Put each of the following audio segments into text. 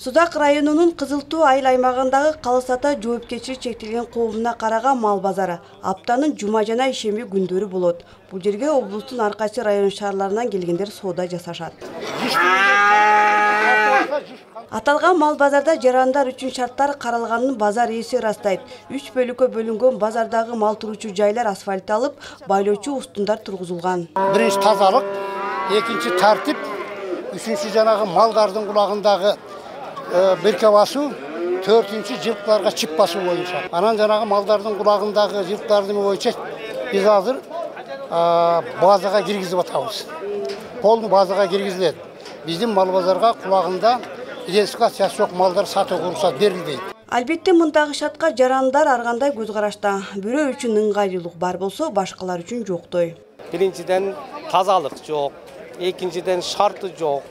Судак районунун Кызыл Туу айыл аймагындагы калыс-ата жоопкерчилик чектелген коомуна караган мал базары аптанын жума жана ишемби күндөрү болот. Бул жерге облустун ар кайсы район шаарларынан келгендер соода жасашат. Аталган мал базарда жарандар үчүн шарттар каралганын базар ээси ырастайт. 3 бөлүккө бөлүнгөн базардагы мал туруучу жайлар асфальтталып, байлоочу устундар тургузулган. Биринчи тазалык, экинчи тартип, үчүнчү жанагы малдардын кулагындагы берке басуу, төртүнчү жылкыларга чип басуу боюнча. Анан жанагы малдардын кулагындагы жылкылардын боюнча биз азыр базага киргизип атабыз. Полный базага киргизилет. Биздин мал базарга кулагында идентификациясы жок малдар сатууга уруксат берилбейт. Албетте мындагы шартка жарандар ар кандай көз карашта. Бирөө үчүн ыңгайлуулук бар болсо, башкалар үчүн жоктой. Биринчиден тазалык жок, экинчиден шарты жок.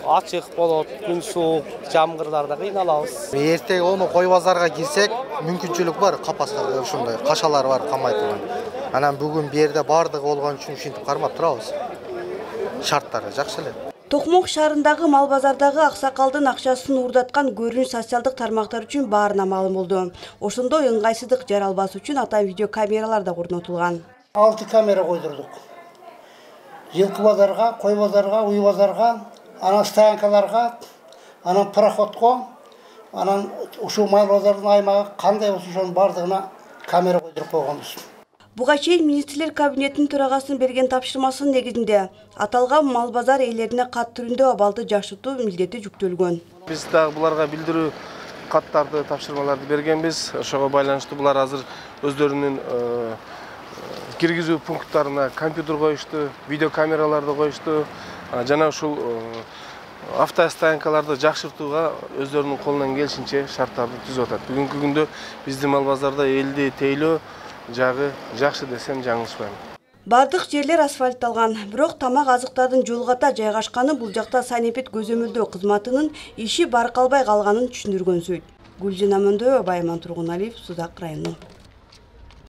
Ачык болот, күн суук, жамгырларда кыйналабыз. Эртең оны кой базарга кирсек, мүмкүнчүлүк бар, капаска ушундай кашалар бар, камайтылган. Анан бүгүн берде бардыгы болгон үчүн ушинтип кармап турабыз. Шарттары жакшы эле. Токмок шаарындагы мал базардагы аксакалдын акчасын уурдаткан көрүнүш социалдык тармактар үчүн баарына маалым болду. Ошондой ыңгайсыздык жаралбас үчүн ата видео камералар да орнотулган. 6 камера койдурдук. Жылкы базарга, кой базарга, уй базарга, анан стоянкаларга, анан пароходко, анан ушул мал базардын аймагы кандай болсо ошонун бардыгына камера койдуруп койгонбуз. Буга чейин министрлер кабинетинин төрагасынын берген тапшырмасынын негизинде аталган мал базар ээлерине кат түрүндө абалды жакшыртуу милдети жүктөлгөн. Биз дагы буларга билдирүү каттарды, тапшырмаларды бергенбиз. Ошого байланыштуу булар азыр өздөрүнүн киргизүү пункттарына компьютер коюшту, видео камераларды коюшту. Жана ушул автостоянкаларды жакшыртууга өздөрүнүн колунан келишинче шарттарды түзүп атат. Бүгүнкү күндө биздин мал базарда элди тейлөө жагы жакшы десем жаңылышпайм. Бардык жерлер асфальтталган, бирок тамак азыктардын жолгата жайгашканы бул жакта санепет көзөмөлдөө кызматынын иши баркалбай калганын түшүндүргөнсүйт. Гүлжан Амандоева, Байман Тургуналиев, Судак району.